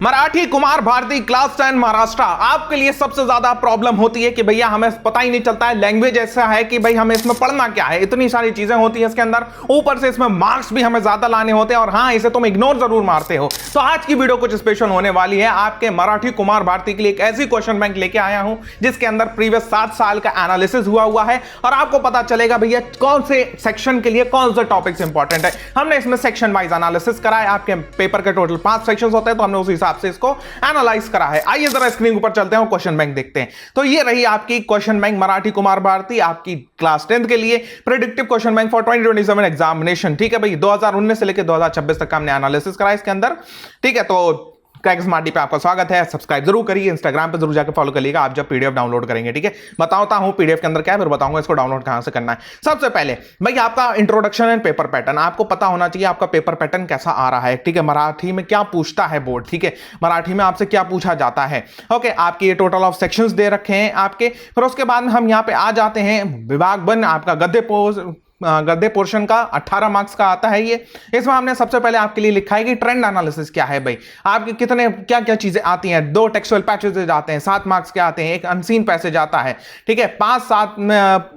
Marathi Kumar Bharti class 10 Maharashtra आपके लिए सबसे ज्यादा प्रॉब्लम होती है कि भैया हमें पता ही नहीं चलता है, लैंग्वेज ऐसा है कि भाई हमें इसमें पढ़ना क्या है, इतनी सारी चीजें होती है इसके अंदर, ऊपर से इसमें मार्क्स भी हमें ज्यादा लाने होते हैं और हाँ इसे तुम इग्नोर जरूर मारते हो। तो आज की वीडियो कुछ स्पेशल होने वाली है, आपके मराठी कुमार भारती के लिए एक ऐसी क्वेश्चन बैंक लेके आया हूं जिसके अंदर प्रीवियस 7 साल का एनालिसिस हुआ है और आपको पता चलेगा भैया कौन से सेक्शन के लिए कौन से टॉपिक्स इंपॉर्टेंट है। हमने इसमें सेक्शन वाइज एनालिसिस करा है, आपके पेपर के टोटल 5 सेक्शंस होते हैं तो हमने उस हिसाब से इसको एनालाइज करा है। आइए जरा स्क्रीन ऊपर चलते हैं, क्वेश्चन बैंक देखते हैं। तो ये रही आपकी क्वेश्चन बैंक मराठी कुमार भारती आपकी क्लास 10 के लिए predictive question bank for 2027 examination. ठीक है भाई, 2019 से लेकर 2026 तक का हमने एनालिसिस करा इसके अंदर। ठीक है, तो क्रैक स्मार्ट डी पे आपका स्वागत है, सब्सक्राइब जरूर करिए, इंस्टाग्राम पे जरूर जाकर फॉलो करिएगा आप जब पीडीएफ डाउनलोड करेंगे। ठीक है, बताता हूं पीडीएफ के अंदर क्या है, फिर बताऊंगा इसको डाउनलोड कहां से करना है। सबसे पहले भाई आपका इंट्रोडक्शन एंड पेपर पैटर्न आपको पता होना चाहिए, आपका पेपर पैटर्न कैसा आ रहा है। ठीक है, मराठी में क्या पूछता है बोर्ड, ठीक है, मराठी में आपसे क्या पूछा जाता है। ओके, आपके ये टोटल ऑफ सेक्शंस दे रखे हैं आपके। फिर उसके बाद में हम यहाँ पे आ जाते हैं विभाग 1 आपका गद्य पोर्शन का 18 मार्क्स का आता है ये। इसमें हमने सबसे पहले आपके लिए लिखा है कि ट्रेंड एनालिसिस क्या है भाई, आपके कितने क्या क्या चीजें आती हैं। 2 टेक्सचुअल पैसेज आते हैं, 7 मार्क्स के आते हैं, एक अनसीन पैसेज आता है। ठीक है,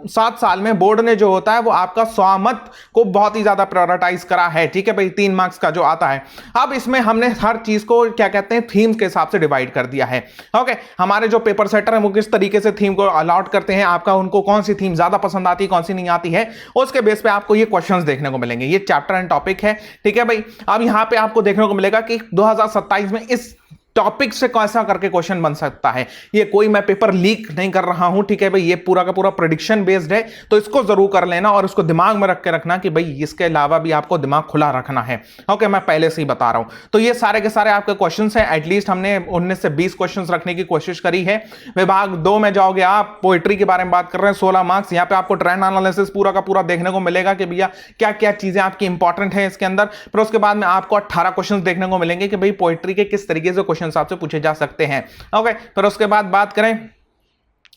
7 साल में बोर्ड ने जो होता है वो आपका स्वामत को बहुत ही ज्यादा प्रायोरिटाइज करा है। ठीक है भाई, 3 मार्क्स का जो आता है। अब इसमें हमने हर चीज को क्या कहते हैं थीम के हिसाब से डिवाइड कर दिया है। ओके, हमारे जो पेपर सेटर है वो किस तरीके से थीम को अलॉट करते हैं, आपका उनको कौन सी थीम ज्यादा पसंद आती है कौन सी नहीं आती है, उसके बेस पे आपको ये क्वेश्चंस देखने को मिलेंगे। ये चैप्टर एंड टॉपिक है। ठीक है भाई, अब यहां पे आपको देखने को मिलेगा कि 2027 में इस टॉपिक से कैसा करके क्वेश्चन बन सकता है। ये कोई मैं पेपर लीक नहीं कर रहा हूं, ठीक है भाई, ये पूरा का पूरा प्रेडिक्शन बेस्ड है, तो इसको जरूर कर लेना और इसको दिमाग में रख के रखना कि भाई इसके अलावा भी आपको दिमाग खुला रखना है। ओके, मैं पहले से ही बता रहा हूं। तो ये सारे के सारे आपके क्वेश्चंस हैं, एटलीस्ट हमने 19 से 20 क्वेश्चंस रखने की कोशिश करी है। विभाग 2 में जाओगे आप, पोएट्री के बारे में बात कर रहे हैं, 16 मार्क्स। यहां पे आपको ट्रेंड एनालिसिस पूरा का पूरा देखने को मिलेगा कि भैया क्या क्या चीजें आपकी इंपॉर्टेंट है इसके अंदर। फिर उसके बाद में आपको 18 क्वेश्चन देखने को मिलेंगे कि भाई पोएट्री के किस तरीके से क्वेश्चन आपसे पूछे जा सकते हैं। ओके, फिर उसके बाद बात करें,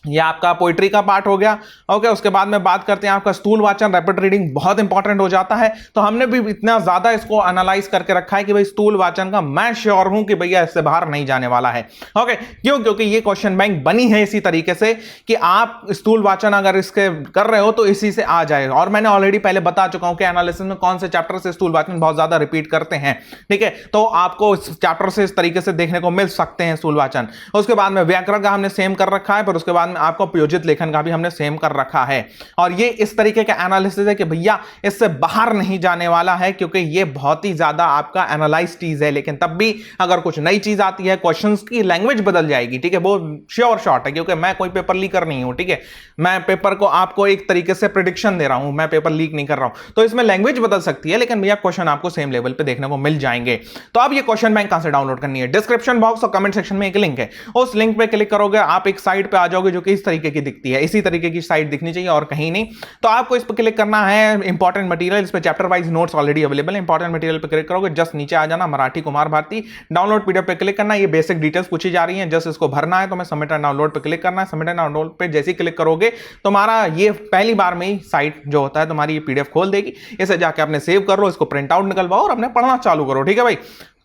ये आपका पोइट्री का पार्ट हो गया। ओके, उसके बाद में बात करते हैं आपका स्थूल वाचन, रैपिड रीडिंग बहुत इंपॉर्टेंट हो जाता है। तो हमने भी इतना ज्यादा इसको एनालाइज करके रखा है कि भाई स्थूल वाचन का मैं श्योर हूं कि भैया इससे बाहर नहीं जाने वाला है। ओके, क्यों? क्योंकि ये क्वेश्चन बैंक बनी है इसी तरीके से कि आप स्थूल वाचन अगर इसके कर रहे हो तो इसी से आ जाए। और मैंने ऑलरेडी पहले बता चुका हूं कि एनालिसिस में कौन से चैप्टर से स्थूल वाचन बहुत ज्यादा रिपीट करते हैं। ठीक है, तो आपको इस चैप्टर से इस तरीके से देखने को मिल सकते हैं स्थूल वाचन। उसके बाद में व्याकरण का हमने सेम कर रखा है, फिर उसके बाद में आपको प्रयोजित लेखन का भी हमने सेम कर रखा है। और ये इस तरीके का एनालिसिस है कि भैया इससे बाहर नहीं जाने वाला है, क्योंकि ये बहुत ही ज्यादा आपका एनालाइज चीज है। लेकिन तब भी अगर कुछ नई चीज आती है, क्वेश्चंस की लैंग्वेज बदल जाएगी। ठीक है, वो श्योर शॉट है, क्योंकि मैं कोई पेपर लीकर नहीं हूं। ठीक है, मैं पेपर को आपको एक तरीके से प्रेडिक्शन दे रहा हूं, मैं पेपर लीक नहीं कर रहा हूं। तो इसमें लैंग्वेज बदल सकती है, लेकिन भैया क्वेश्चन आपको सेम लेवल पे देखने को मिल जाएंगे। तो अब ये क्वेश्चन बैंक कहां से डाउनलोड करनी है? डिस्क्रिप्शन बॉक्स और कमेंट सेक्शन में एक लिंक है, उस लिंक पे क्लिक करोगे आप एक साइट पे आ जाओगे जो कि इस तरीके की दिखती है। इसी तरीके की साइट दिखनी चाहिए और कहीं नहीं। तो आपको इस पर क्लिक करना है इंपॉर्टेंट मटेरियल, इस पे chapter wise notes already available है। इंपॉर्टेंट मटेरियल पे क्लिक करोगे, जस्ट नीचे आ जाना मराठी कुमार भारती डाउनलोड पीडीएफ पे क्लिक करना। ये बेसिक डिटेल्स पूछी जा रही हैं, जस्ट इसको भरना है। तो मैं सबमिट एंड डाउनलोड पे क्लिक करना है। सबमिट एंड डाउनलोड पे जैसे ही क्लिक करोगे तुम्हारा ये पहली बार में ही साइट जो होता है तुम्हारी ये पीडीएफ खोल देगी। इसे जाके अपने सेव कर लो, इसको प्रिंट आउट निकलवाओ और अपने पढ़ना चालू करो। ठीक है भाई,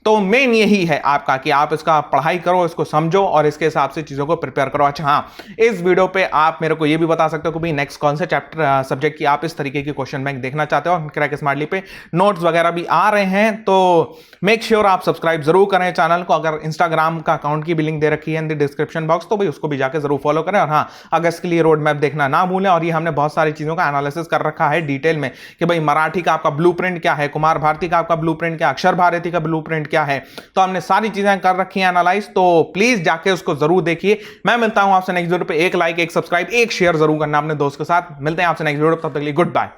तो मेन यही है आपका कि आप इसका पढ़ाई करो, इसको समझो और इसके हिसाब से चीजों को प्रिपेयर करो। अच्छा हाँ, इस वीडियो पे आप मेरे को ये भी बता सकते हो कि भाई नेक्स्ट कौन से चैप्टर सब्जेक्ट की आप इस तरीके की क्वेश्चन बैंक देखना चाहते हो। क्रैक स्मार्टली पे नोट्स वगैरह भी आ रहे हैं, तो मेक श्योर आप सब्सक्राइब जरूर करें चैनल को। अगर इंस्टाग्राम का अकाउंट की भी लिंक दे रखी है इन द डिस्क्रिप्शन बॉक्स, तो भाई उसको भी जाकर जरूर फॉलो करें। और हाँ, अगस्त के लिए रोड मैप देखना ना भूलें। और ये हमने बहुत सारी चीजों का एनालिसिस कर रखा है डिटेल में कि भाई मराठी का आपका ब्लूप्रिंट क्या है, कुमार भारती का आपका ब्लूप्रिंट क्या, अक्षर भारती का ब्लूप्रिंट क्या है। तो हमने सारी चीजें कर रखी हैं एनालाइज, तो प्लीज जाके उसको जरूर देखिए। मैं मिलता हूं आपसे नेक्स्ट वीडियो पे। एक लाइक, एक सब्सक्राइब, एक शेयर जरूर करना अपने दोस्त के साथ। मिलते हैं आपसे नेक्स्ट वीडियो, तब तक के लिए गुड बाय।